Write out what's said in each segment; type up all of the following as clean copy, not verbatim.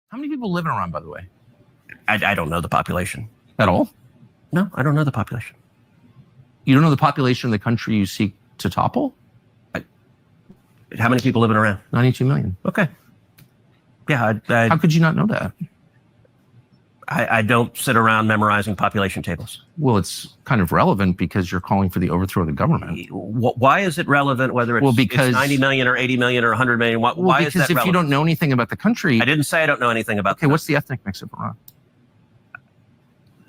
How many people live in Iran, by the way? I don't know the population. At all? No, I don't know the population. You don't know the population of the country you seek to topple? How many people live in Iran? 92 million. Okay. Yeah. How could you not know that? I don't sit around memorizing population tables. Well, it's kind of relevant because you're calling for the overthrow of the government. Why is it relevant whether it's 90 million or 80 million or 100 million? Why is that relevant? Because if you don't know anything about the country... I didn't say I don't know anything about what's the ethnic mix of Iran?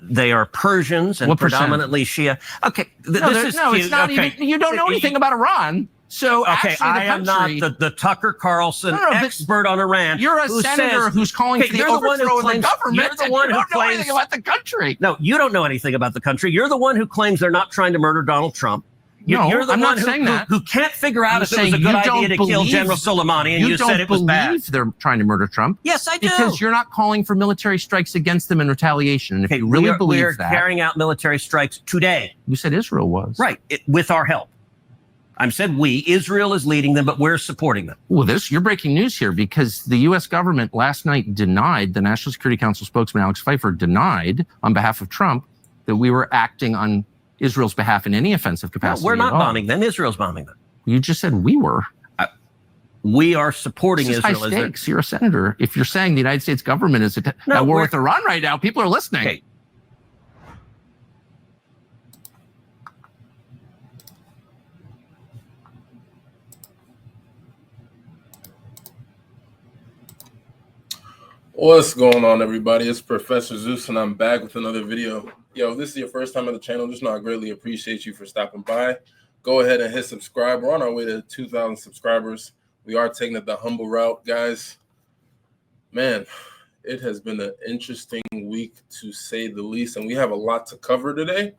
They are Persians and predominantly Shia. Okay. It's not even... You don't know anything about Iran. So okay, I am not the Tucker Carlson expert on Iran. You're a senator who's calling for the overthrow of the government. You're the one who don't know anything about the country. No, you don't know anything about the country. You're the one who claims they're not trying to murder Donald Trump. You're the one who can't figure out if it was a good idea to kill General Soleimani, and you said it was bad. You don't believe they're trying to murder Trump. Yes, I do. Because you're not calling for military strikes against them in retaliation. And if you really believe that... We're carrying out military strikes today. You said Israel was. Right, with our help. I said we. Israel is leading them, but we're supporting them. Well, you're breaking news here because the U.S. government last night denied, the National Security Council spokesman Alex Pfeiffer denied on behalf of Trump that we were acting on Israel's behalf in any offensive capacity. No, we're not bombing them. Israel's bombing them. You just said we were. We are supporting Israel. High stakes. You're a senator. If you're saying the United States government is at war with Iran right now, people are listening. Okay. What's going on, everybody? It's Professor Zeus, and I'm back with another video. Yo, if this is your first time on the channel, just know I greatly appreciate you for stopping by. Go ahead and hit subscribe. We're on our way to 2,000 subscribers. We are taking it the humble route, guys. Man, it has been an interesting week, to say the least, and we have a lot to cover today.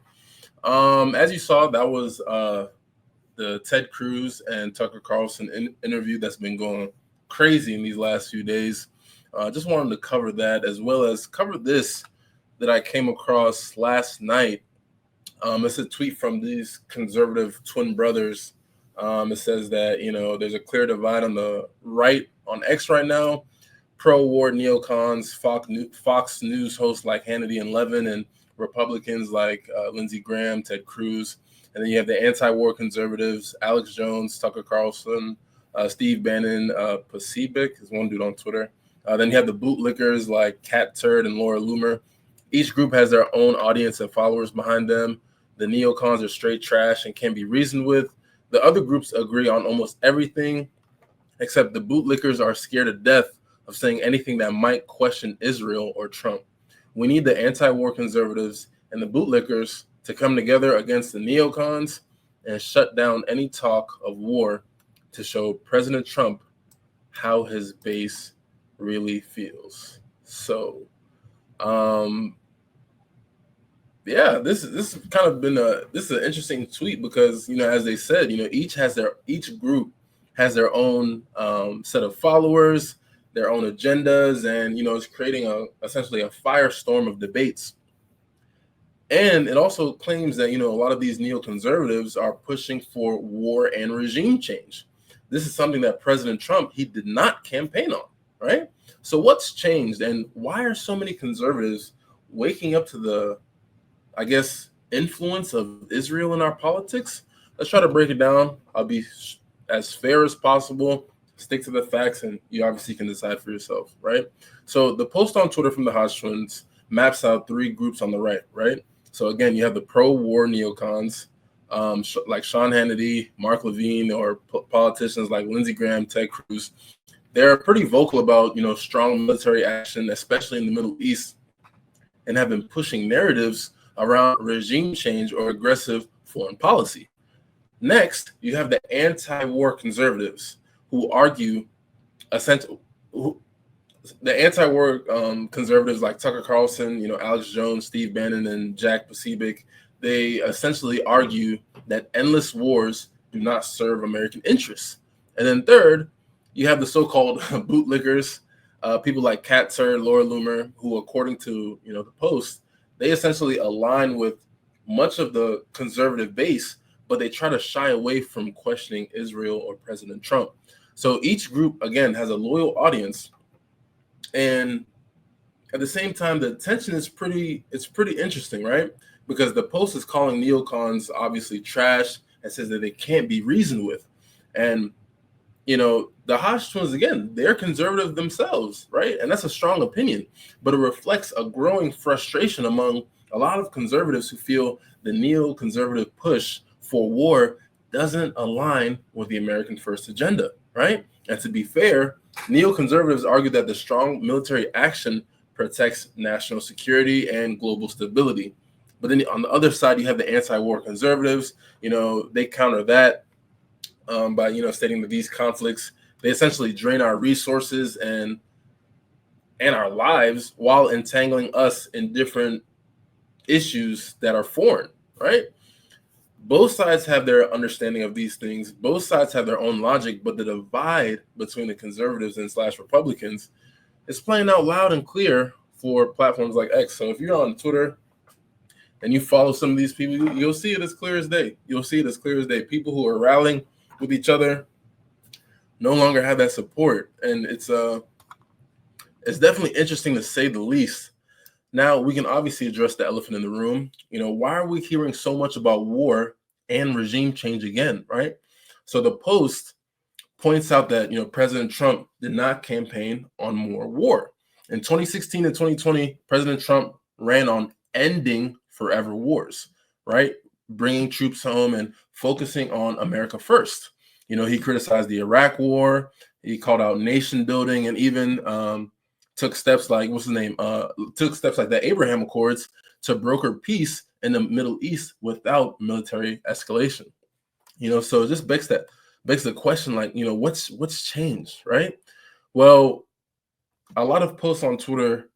As you saw, that was the Ted Cruz and Tucker Carlson interview that's been going crazy in these last few days. Just wanted to cover that, as well as cover this that I came across last night. It's a tweet from these conservative twin brothers. It says that, there's a clear divide on the right on X right now. Pro-war neocons, Fox News hosts like Hannity and Levin, and Republicans like Lindsey Graham, Ted Cruz. And then you have the anti-war conservatives, Alex Jones, Tucker Carlson, Steve Bannon, Pacific is one dude on Twitter. Then you have the bootlickers like Cat Turd and Laura Loomer. Each group has their own audience and followers behind them. The neocons are straight trash and can be reasoned with. The other groups agree on almost everything, except the bootlickers are scared to death of saying anything that might question Israel or Trump. We need the anti-war conservatives and the bootlickers to come together against the neocons and shut down any talk of war to show President Trump how his base really feels. So this has kind of been this is an interesting tweet because as they said, each group has their own set of followers, their own agendas, and it's creating essentially a firestorm of debates. And it also claims that a lot of these neoconservatives are pushing for war and regime change. This is something that President Trump, he did not campaign on. Right? So what's changed, and why are so many conservatives waking up to the, influence of Israel in our politics? Let's try to break it down. I'll be as fair as possible, stick to the facts, and you obviously can decide for yourself, right? So the post on Twitter from the Hodge twins maps out three groups on the right? So again, you have the pro-war neocons, like Sean Hannity, Mark Levine, or politicians like Lindsey Graham, Ted Cruz. They're pretty vocal about, strong military action, especially in the Middle East, and have been pushing narratives around regime change or aggressive foreign policy. Next, you have the anti-war conservatives who argue the anti-war conservatives like Tucker Carlson, Alex Jones, Steve Bannon, and Jack Pacific. They essentially argue that endless wars do not serve American interests. And then third, you have the so-called bootlickers, people like Cat Turd, Laura Loomer, who, according to the Post, they essentially align with much of the conservative base, but they try to shy away from questioning Israel or President Trump. So each group, again, has a loyal audience, and At the same time, the tension is pretty interesting, right? Because the Post is calling neocons obviously trash and says that they can't be reasoned with. And, you know, the Hodge twins, again, they're conservative themselves, right? And that's a strong opinion, but it reflects a growing frustration among a lot of conservatives who feel the neoconservative push for war doesn't align with the American First agenda, right? And to be fair, neoconservatives argue that the strong military action protects national security and global stability. But then on the other side, you have the anti-war conservatives. You know, they counter that by, you know, stating that these conflicts, they essentially drain our resources and our lives while entangling us in different issues that are foreign, right? Both sides have their understanding of these things. Both sides have their own logic, but the divide between the conservatives and / Republicans is playing out loud and clear for platforms like X. So if you're on Twitter and you follow some of these people, you'll see it as clear as day. You'll see it as clear as day. People who are rallying with each other no longer have that support. And it's definitely interesting to say the least. Now, we can obviously address the elephant in the room. You know, why are we hearing so much about war and regime change again, right? So the Post points out that, you know, President Trump did not campaign on more war. In 2016 and 2020, President Trump ran on ending forever wars, right? Bringing troops home and focusing on America first. You know, he criticized the Iraq War. He called out nation building and even took steps like, took steps like the Abraham Accords to broker peace in the Middle East without military escalation. You know, so it just begs the question, like, you know, what's changed, right? Well, a lot of posts on Twitter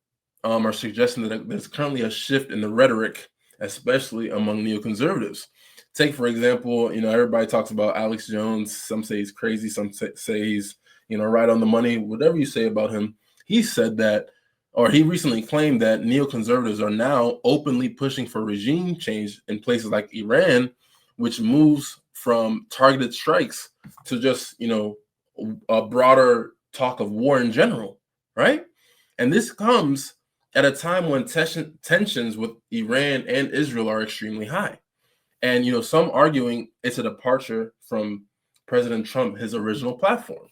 are suggesting that there's currently a shift in the rhetoric, especially among neoconservatives. Take, for example, you know, everybody talks about Alex Jones. Some say he's crazy. Some say he's, you know, right on the money. Whatever you say about him, he said that, or he recently claimed that neoconservatives are now openly pushing for regime change in places like Iran, which moves from targeted strikes to just, you know, a broader talk of war in general, right? And this comes at a time when tensions with Iran and Israel are extremely high. And, you know, some arguing it's a departure from President Trump, his original platform,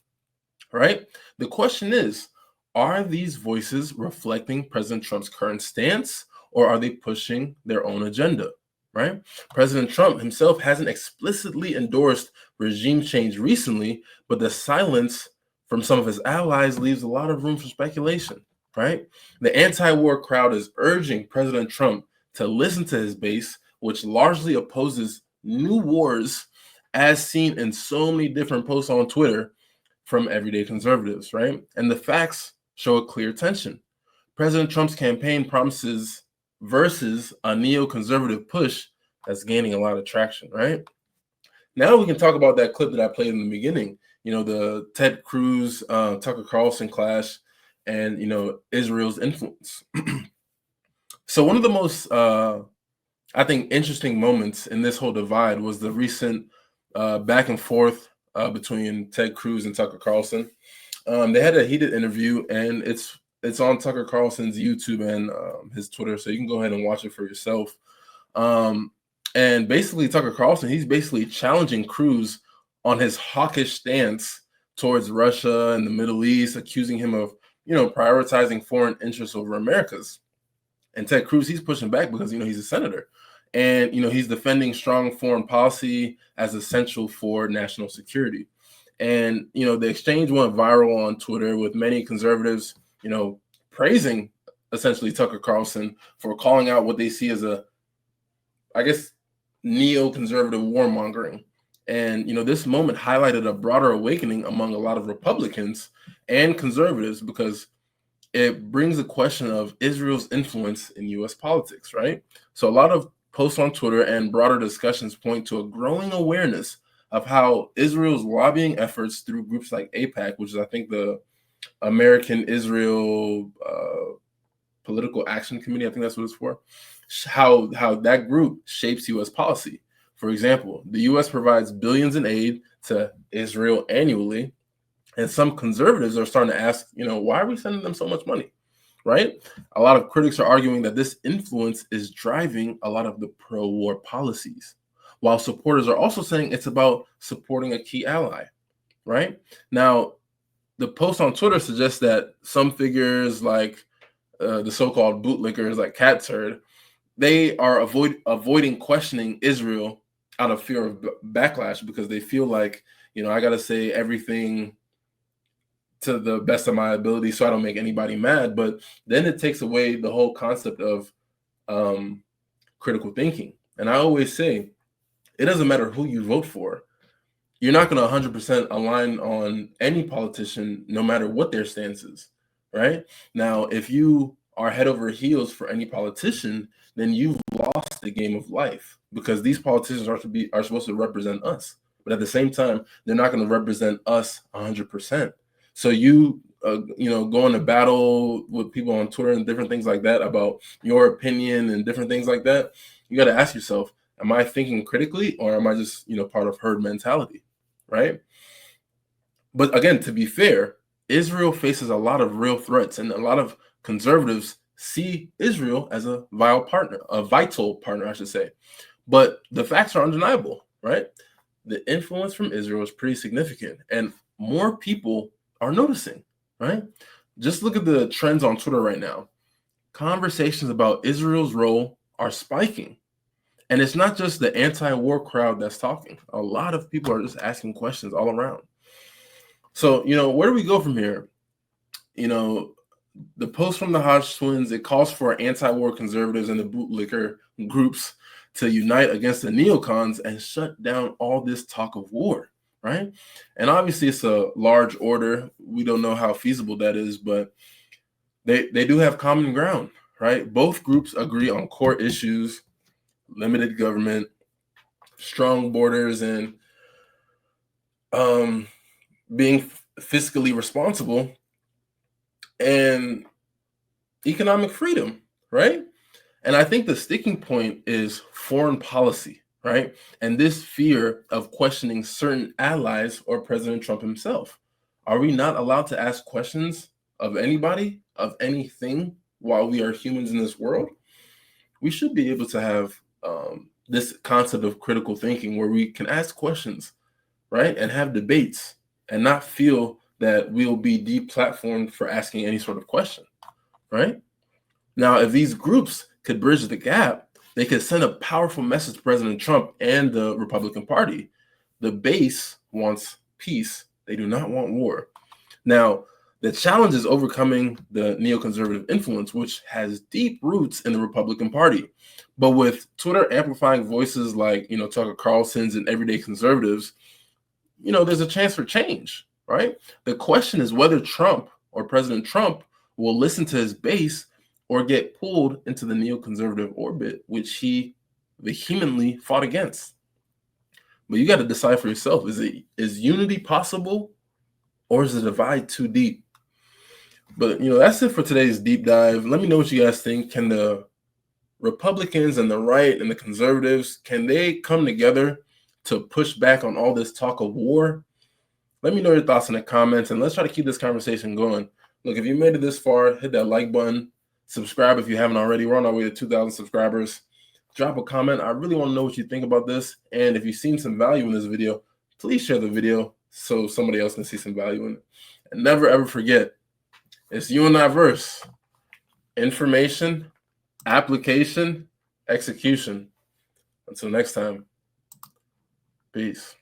right? The question is, are these voices reflecting President Trump's current stance, or are they pushing their own agenda, right? President Trump himself hasn't explicitly endorsed regime change recently, but the silence from some of his allies leaves a lot of room for speculation, right? The anti-war crowd is urging President Trump to listen to his base, which largely opposes new wars, as seen in so many different posts on Twitter from everyday conservatives, right? And the facts show a clear tension. President Trump's campaign promises versus a neoconservative push that's gaining a lot of traction, right? Now we can talk about that clip that I played in the beginning, you know, the Ted Cruz, Tucker Carlson clash, and, you know, Israel's influence. So one of the most, I think, interesting moments in this whole divide was the recent back and forth between Ted Cruz and Tucker Carlson. They had a heated interview, and it's on Tucker Carlson's YouTube and his Twitter, so you can go ahead and watch it for yourself. And basically, Tucker Carlson, he's basically challenging Cruz on his hawkish stance towards Russia and the Middle East, accusing him of, you know, prioritizing foreign interests over America's. And Ted Cruz, he's pushing back because, you know, he's a senator. And, you know, he's defending strong foreign policy as essential for national security. And, you know, the exchange went viral on Twitter with many conservatives, you know, praising essentially Tucker Carlson for calling out what they see as a, I guess, neoconservative warmongering. And, you know, this moment highlighted a broader awakening among a lot of Republicans and conservatives because it brings a question of Israel's influence in U.S. politics, right? So a lot of posts on Twitter and broader discussions point to a growing awareness of how Israel's lobbying efforts through groups like AIPAC, which is, I think, the American Israel Political Action Committee, I think that's what it's for, how that group shapes U.S. policy. For example, the U.S. provides billions in aid to Israel annually, and some conservatives are starting to ask, you know, why are we sending them so much money? right? A lot of critics are arguing that this influence is driving a lot of the pro-war policies, while supporters are also saying it's about supporting a key ally, right? Now, the post on Twitter suggests that some figures like the so-called bootlickers like Cat's Herd, they are avoiding questioning Israel out of fear of backlash because they feel like, I got to say everything to the best of my ability so I don't make anybody mad. But then it takes away the whole concept of critical thinking. And I always say, it doesn't matter who you vote for. You're not going to 100% align on any politician, no matter what their stance is, right? Now, if you are head over heels for any politician, then you've lost the game of life, because these politicians are supposed to represent us. But at the same time, they're not going to represent us 100%. So you, go into battle with people on Twitter and different things like that about your opinion and different things like that. You got to ask yourself, am I thinking critically, or am I just, part of herd mentality, right? But again, to be fair, Israel faces a lot of real threats, and a lot of conservatives see Israel as a vital partner, I should say. But the facts are undeniable, right? The influence from Israel is pretty significant, and more people are noticing, right? Just look at the trends on Twitter right now. Conversations about Israel's role are spiking. And it's not just the anti-war crowd that's talking. A lot of people are just asking questions all around. So, where do we go from here? The post from the Hodge twins, it calls for anti-war conservatives and the bootlicker groups to unite against the neocons and shut down all this talk of war, right? And obviously it's a large order. We don't know how feasible that is, but they do have common ground, right? Both groups agree on core issues: limited government, strong borders, and being fiscally responsible, and economic freedom, right? And I think the sticking point is foreign policy, right? And this fear of questioning certain allies or President Trump himself. Are we not allowed to ask questions of anybody, of anything, while we are humans in this world? We should be able to have this concept of critical thinking where we can ask questions, right? And have debates and not feel that we'll be deplatformed for asking any sort of question, right? Now, if these groups could bridge the gap, they could send a powerful message to President Trump and the Republican Party. The base wants peace. They do not want war. Now, the challenge is overcoming the neoconservative influence, which has deep roots in the Republican Party. But with Twitter amplifying voices like, Tucker Carlson's and everyday conservatives, there's a chance for change, right? The question is whether Trump or President Trump will listen to his base or get pulled into the neoconservative orbit, which he vehemently fought against. But you got to decide for yourself. Is unity possible, or is the divide too deep? But, that's it for today's deep dive. Let me know what you guys think. Can the Republicans and the right and the conservatives, can they come together to push back on all this talk of war? Let me know your thoughts in the comments, and let's try to keep this conversation going. Look, if you made it this far, hit that like button. Subscribe if you haven't already. We're on our way to 2,000 subscribers. Drop a comment. I really want to know what you think about this. And if you've seen some value in this video, please share the video so somebody else can see some value in it. And never, ever forget, it's you and I verse. Information, application, execution. Until next time, peace.